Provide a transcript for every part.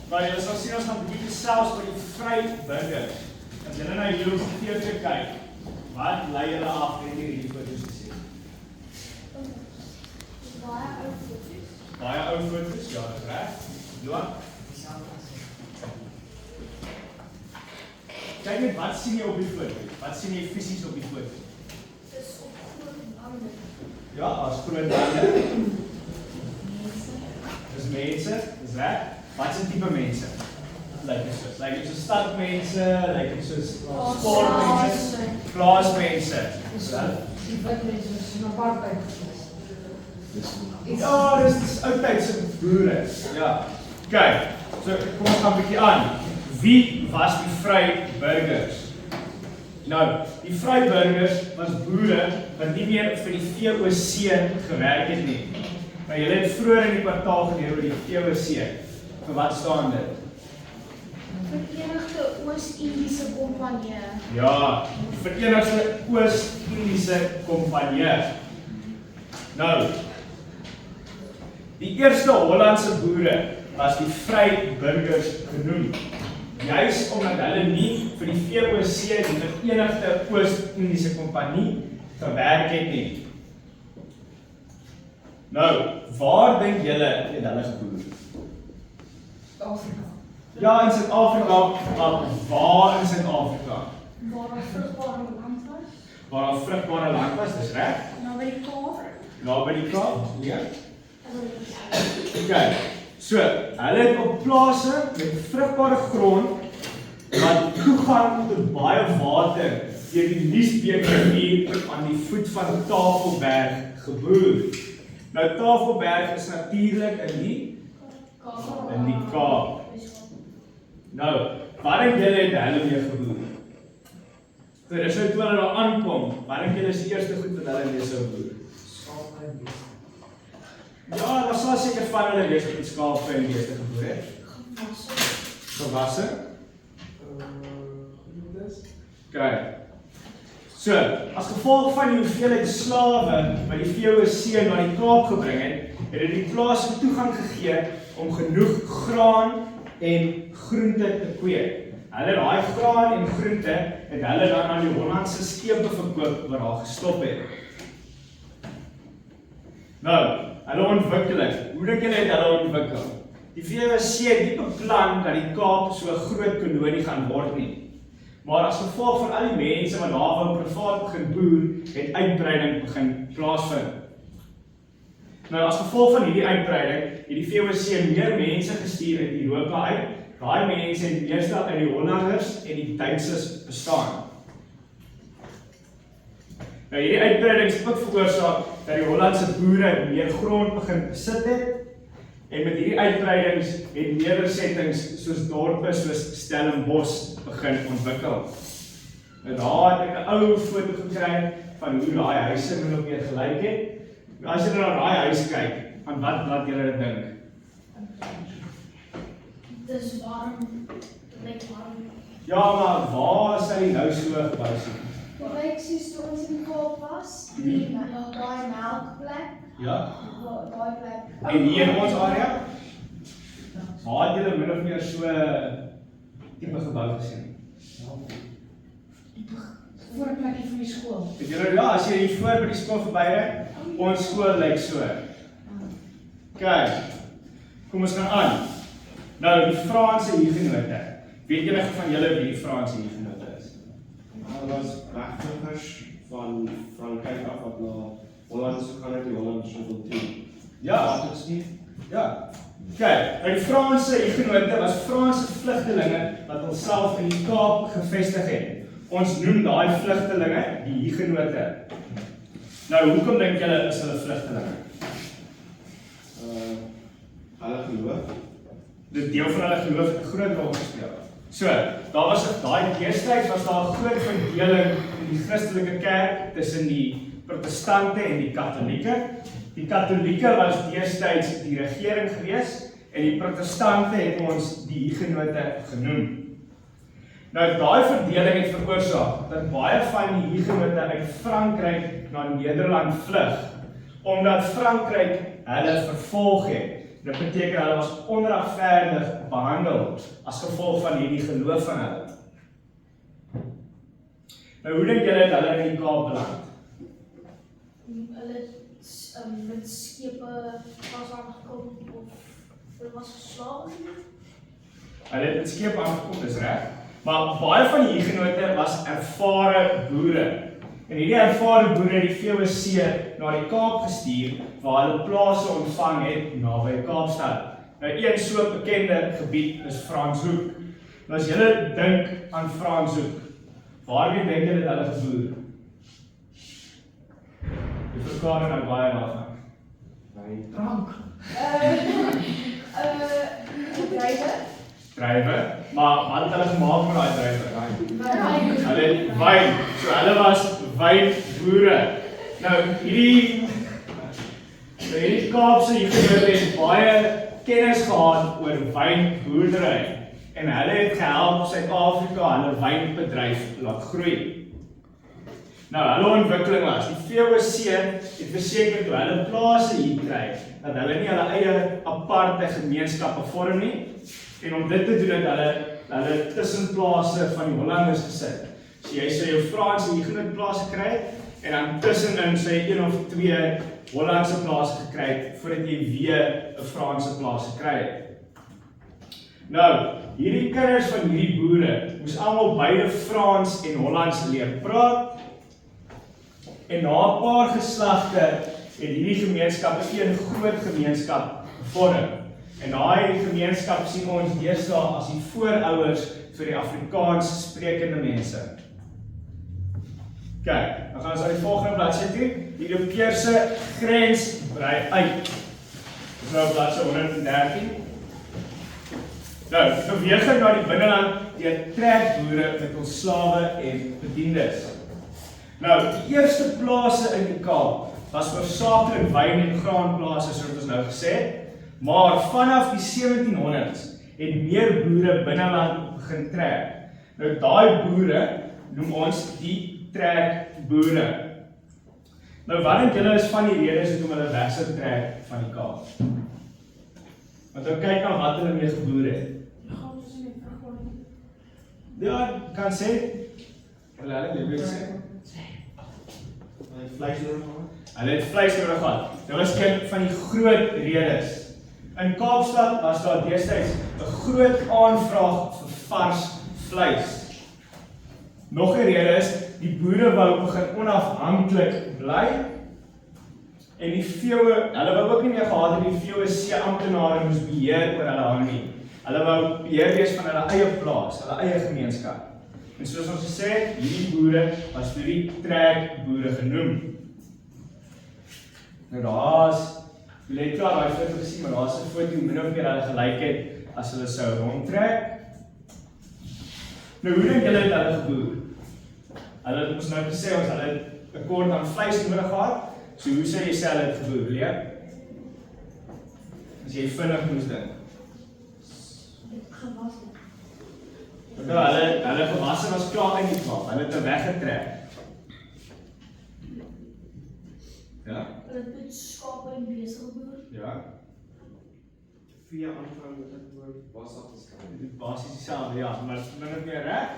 Maar julle sal sien ons gaan bietjie gesels oor die vryburgers. As julle nou hier op die TV kyk, wat lei julle af met hierdie foto's te sien? Baie ou foto's. Baie ou foto's, ja, dis reg. Johan, kyk net wat sien jy op die foto? Wat sien jy fisies op die foto? Dis op groot bande. Ja, as groot bande. Dis mense, dis reg. Wat is 'n tipe mense? Lyk dit soos stadmense, lyk dit soos sportmense, plaasmense. Die wat mense is in apartheid. Ja, dis oudtydse boere. Ja. Kyk, so kom ons gaan 'n bietjie aan. Wie was die vryburgers? Nou, die vryburgers was boere wat nie meer vir die VOC gewerk het nie. Nou, julle het vroeër in die kwartaal geleer oor die VOC. Vir wat staan dit? Verenigde Oos-Indiese Kompanie. Ja, Verenigde Oos-Indiese Kompanie. Nou, die eerste Hollandse boere was die vryburgers genoem. Juis omdat hulle nie vir die VOC, die Verenigde Oos-Indiese Kompanie, gewerk het nie. Nou, waar dink julle het hulle geboer? Afrika. Ja, in Suid-Afrika, maar waar in Suid-Afrika? Waar daar vrugbare land was. Waar daar vrugbare land was, dis reg? Naby die Kaap. Naby die Kaap? Nee. Okay. Okay. So, hulle het op plase met vrugbare grond wat toegang tot baie water deur die Liesbeek-rivier aan die voet van Tafelberg geboer. Nou Tafelberg is natuurlik in die Kaap. Nou, waar dink julle het hulle mee geboer? So, dis nou toe hulle daar aankom, waar dink julle is die eerste goed wat hulle mee sou boer? Ja, daar sal seker van hulle wees wat met skape en beeste geboer het. Gewasse. Okay. So, as gevolg van die hoeveelheid slawe wat die VOC na die Kaap gebring het, het dit die plaas toegang gegee om genoeg graan en groente te kweek. Hulle daai graan en groente het hulle dan aan die Hollandse skepe verkoop waar daar gestop het. Nou, hulle ontwikkeling. Hoe dink julle het hulle ontwikkel? Die VOC het nie beplan dat die Kaap so 'n groot kolonie gaan word nie. Maar as gevolg van al die mense wat daar wou privaat begin boer, het uitbreiding begin plaasvind. Nou, as gevolg van hierdie uitbreiding, het die VOC meer mense gestuur uit Europa uit. Daai mense het meestal uit die Hollanders en die Duitsers bestaan. Nou, hierdie uitbreiding het ook veroorsaak dat die Hollandse boere meer grond begin besit het. En met hierdie uitbreidings het nedersettings soos dorpe soos Stellenbosch begin ontwikkel. Nou, daar het ek 'n ou foto gekry van hoe daai huise min of meer gelyk het. Nou, as jy na daai huis kyk, aan wat laat julle dit dink? Dis warm. Dit lyk warm. Ja, maar waar sal jy nou so gebou sien? Dit lyk soos toe ons in die Kaap was. Daai melkplek. Ja. Daai plek. En hier in ons area? Waar het julle min of meer so tipe gebou gesien? Voor 'n plekkie vir die skool. Het julle, ja, as jy hier voor by die skool verbyry, ons skool lyk so. Kyk, kom ons gaan aan. Nou, die Franse hugenote. Weet julle van julle wie die Franse hugenote is? Hulle was wegvlugters van Frankryk af wat na Holland is gegaan het, die Holland Shuttle Team. Ja, dit is nie. ja. Kyk, die Franse Hugenote was Franse vlugtelinge wat homself in die Kaap gevestig het. Ons noem daai vlugtelinge die Hugenote. Nou, hoekom dink julle is hulle vlugtelinge? Hulle geloof. Dit deel van hulle geloof het 'n groot rol gespeel. So, daar was daai destyds was daar 'n groot verdeling in die Christelike kerk tussen die protestante en die katolieke. Die katolieke was destyds die regering gewees en die protestante het ons die Hugenote genoem. Nou, daai verdeling het veroorsaak dat baie van die Hugenote uit Frankryk na Nederland vlug, omdat Frankryk hulle vervolg het. Dit beteken hulle was onregverdig behandel as gevolg van hierdie geloof van hulle. Nou, hoe dink julle dat hulle in die Kaap beland? Hulle het met skepe was aangekom of hulle was geslaag. Hulle het met skepe aangekom, dis reg. Maar baie van die Hugenote was ervare boere. En hierdie ervare boere het die VOC na die Kaap gestuur, waar hulle plase ontvang het naby Kaapstad. Nou, een so bekende gebied is Franshoek. Nou, as julle dink aan Franshoek, waarmee dink julle dat hulle geboer? Jy verklaar nou baie daarvan. Drank. Bedrywe. Druiwe, maar wat het hulle gemaak met daai druiwe? Wyn. Hulle het wyn, so hulle was wynboere. Nou, hierdie Kaapse Hugenote het baie kennis gehad oor wynboerdery en hulle het gehelp Suid-Afrika hulle wynbedryf laat groei. Nou, hulle ontwikkeling was, die VOC het verseker toe hulle plase hier kry, dat hulle nie hulle eie aparte gemeenskappe vorm nie, en om dit te doen het hulle tussenplase van die Hollanders gesit. So jy sê jou Franse Huguenot plase kry, en dan tussenin sê jy 1 of 2 Hollandse plase gekry, voordat jy weer 'n Franse plase kry. Nou, hierdie kinders van hierdie boere moes almal beide Frans en Hollands leer praat, en na 'n paar geslagte het hierdie gemeenskappe een groot gemeenskap gevorm. En daai gemeenskap sien ons deesdae as die voorouers vir die Afrikaans sprekende mense. Kyk, dan gaan ons aan die volgende bladsy toe. Die Europeërse grens brei uit. Dis nou bladsy 113. Nou, beweging na die binneland deur trekboere met ons slawe en bediendes. Nou, die eerste plase in die Kaap was hoofsaaklik wyn- en graanplase, soos ons nou gesê het, maar vanaf die 1700s het meer boere binneland begin trek. Nou, daai boere noem ons die trekboere. Nou, wat dink julle is van die redes hoekom hulle weg sou trek van die Kaap? Want nou kyk na wat hulle mee geboer het. Ja, kan sê. Hulle weet sê. Vleis nodig gehad. Hulle het vleis nodig gehad. Dit was een van die groot redes. In Kaapstad was daar destyds 'n groot aanvraag vir vars vleis. Nog 'n rede is, die boere wou begin onafhanklik bly en hulle wou ook nie meer gehad het die VOC amptenare moes beheer oor hulle hand nie. Hulle wou beheer wees van hulle eie plaas, hulle eie gemeenskap. En soos ons gesê het, hierdie boere was vir die trekboere genoem. Nou julle het klaar daai foto gesien, maar daar's 'n foto min of meer hulle gelyk het as hulle sou rondtrek. Nou, hoe dink julle het hulle geboer? Hulle het ons nou gesê, hulle het 'n kort aan vleis nodig gehad, so hoe sê jy sê hulle het geboer, Leah? As jy vinnig moes dink. Hulle gewasse was klaar in die Kaap, hulle het weggetrek. Ja? Hulle het met skape en beeste geboer. Ja. Vee aanvang met 'n woord was afgeskryf. Dit basies dieselfde, ja, maar min of meer reg.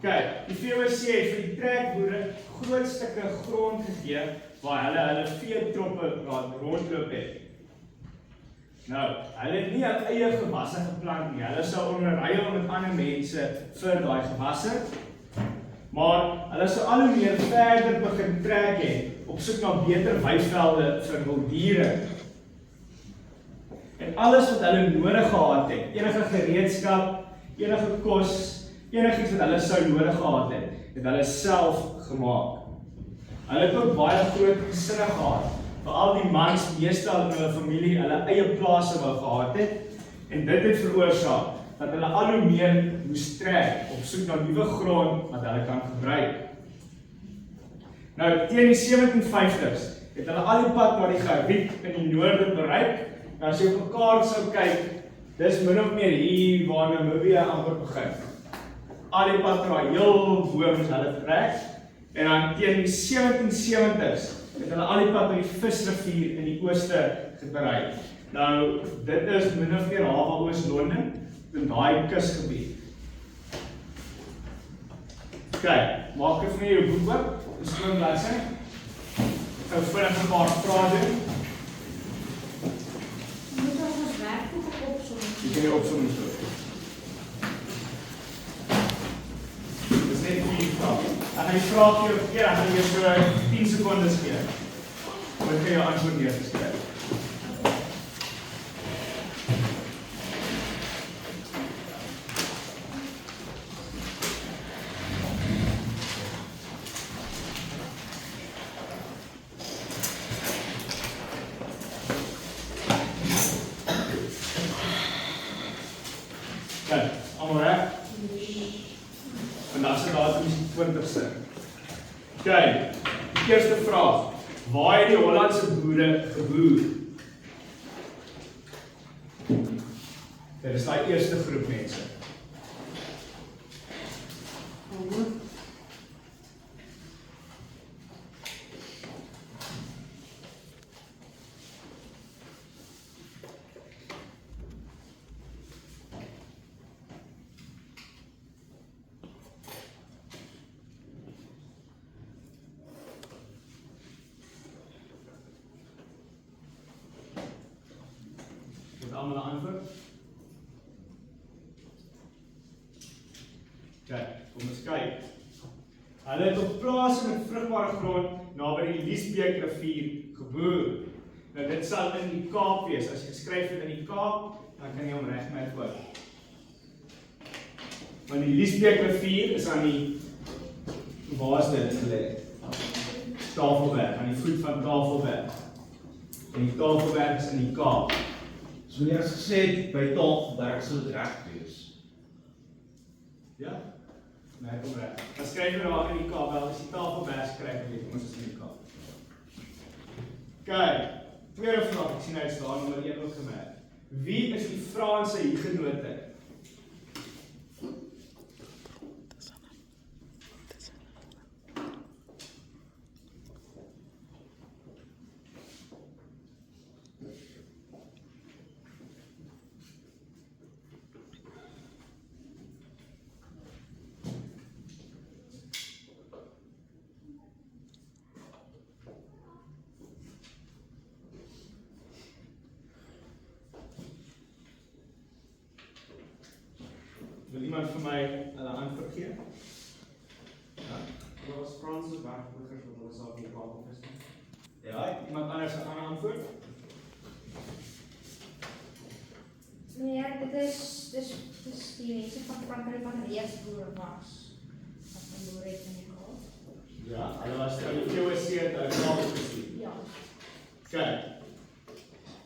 Kyk, die VOC het vir die trekboere groot stukke grond gegee waar hulle veetroppe rondloop het. Nou, hulle het nie hul eie gewasse geplant nie. Hulle sou onderruil met ander mense vir daai gewasse. Maar hulle sou al hoe meer verder begin trek het op soek na beter weivelde vir hul diere. En alles wat hulle nodig gehad het, enige gereedskap, enige kos, enigiets wat hulle sou nodig gehad het hulle self gemaak. Hulle het ook baie groot gesinne gehad, veral die mans meestal in hulle familie hulle eie plase wou gehad het, en dit het veroorsaak dat hulle al hoe meer moes trek op soek na nuwe grond wat hulle kan gebruik. Nou, teen die 1750s het hulle al die pad na die Gariep in die noorde bereik. Nou, as jy op 'n kaart sou kyk, dis min of meer hier waar Namibia amper begin. Al die pad na heel bo moes hulle trek, en dan teen die 1770s het hulle al die pad na die Visrivier in die ooste bereik. Nou, dit is min of meer hawe Oos-London, in daai kusgebied. Kyk, maak vir my jou boek oop, dis gewoon bladsy. Ek gaan vinnig 'n paar vrae doen. Moet ons werkboek opsom? Jy kan die opsomming doen. Dis net 4 vrae. Ek gaan die vraag keer op keer, ek gaan jy so 10 sekondes gee. Dan kan jy jou antwoord neergeskryf. Kijk, allemaal reg? Vandaag se datum is die 20ste. Kijk, die eerste vraag. Waar het die Hollandse boere geboer? Dit is die eerste groep mense. Allemaal een antwoord? Kijk, kom eens kijken. Hulle het op plase met vrugbare grond naby die Liesbeek rivier geboer. Nou dit sal in die Kaap wees. As jy geskryf het in die Kaap, dan kan jy hom regmerk voor. Want die Liesbeek rivier is aan die, waar is dit gelê? Tafelberg, aan die voet van Tafelberg. En die Tafelberg is in die Kaap. So jy het gesê by Tafelberg sal dit reg wees. Ja? Nee, kom reg. Dan skryf jy daar in die Kaap, wel as die Tafelberg skryf, weet ons is in die Kaap. Kyk, tweede vraag, ek sien hy staan nommer 1 ook gemerk. Wie is die Franse hugenote? Wil iemand vir my hulle antwoord gee? Ja. Dit was Franse werkburgers wat hulle self in die Kaap opgestel. Ja, iemand anders 'n ander antwoord? Nee, dit is die mense van Frankryk wat reeds boere was. Wat verloor het in die Kaap. Ja, hulle was van die VOC uit hulle Kaap gestuur. Ja. Kyk.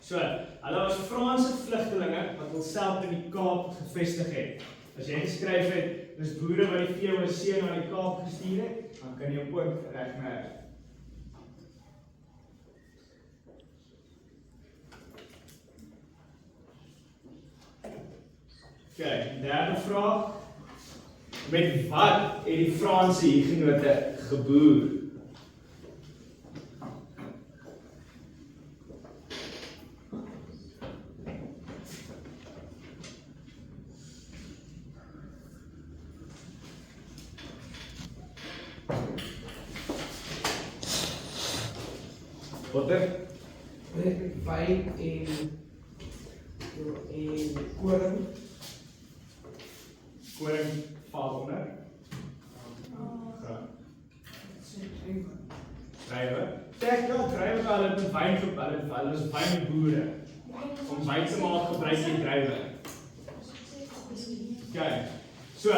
So, hulle was Franse vlugtelinge wat hulself in die Kaap gevestig het. As jy geskryf het, dis boere wat die VOC na die Kaap gestuur het, dan kan jy hom ook regmerk. Kyk, derde vraag. Met wat het die Franse hugenote geboer? Watter? Wyn en koring. Koring val onder. druiwe. Zeg ja, druiwe hulle het met wyn hulle is wynboere. Om wyn te maak gebruik jy druiwe. Okay. So,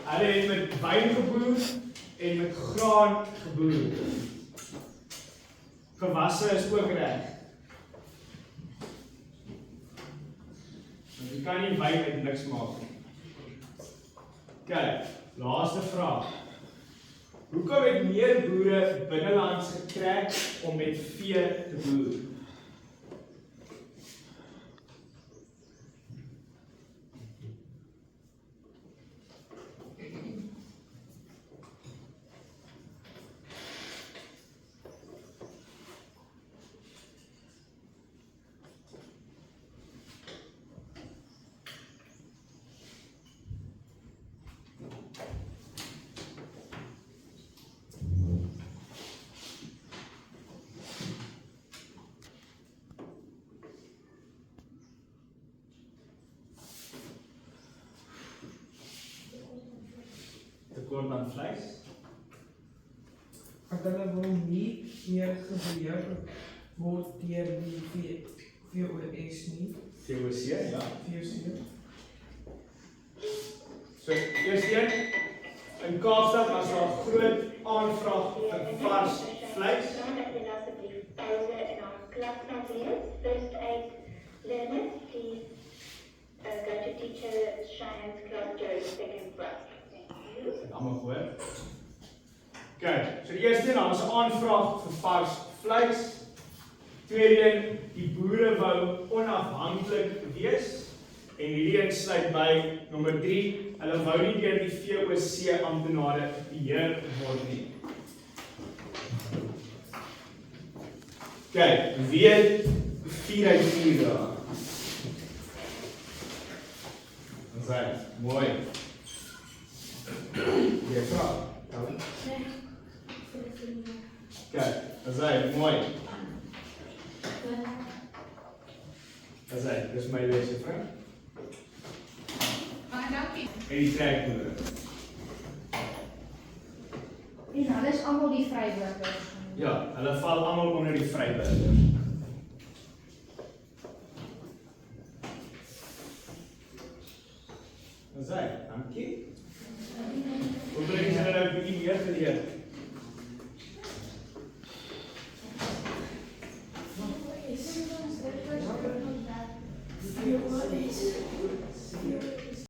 hulle het met wyn geboer en met graan geboer. Gewasse is ook reg. Want jy kan nie wyn uit niks maak nie. Okay, laaste vraag. Hoekom het meer boere binnelands getrek om met vee te boer? Tekort aan vleis? Want hulle wil nie meer gebeheer word deur die VOS nie. VOC, ja. VOC. So, eerst in Kaapstad was daar 'n groot aanvraag vir vars vleis. First aid learners, please go to teacher Cheyenne's class during second break. Thank you. Het allemaal gehoor. Okay, so die eerste een was 'n aanvraag vir vars vleis. Tweede een, die boere wou onafhanklik wees. En hierdie een sluit by nommer 3, hulle wou nie deur die VOC amptenare beheer word nie. Okay, wie het 4 uit 4 daar? Dat is mooi. Jy vraag, Ellen? Okay, dat is mooi. Dat is dis my lesje, vriend. Dankie. En die trekboere. En hulle is almal die vryburgers. Ja, hulle val almal onder die vryburgers. Dat is dankie. Hoe bring jy nou 'n bietjie meer geleer?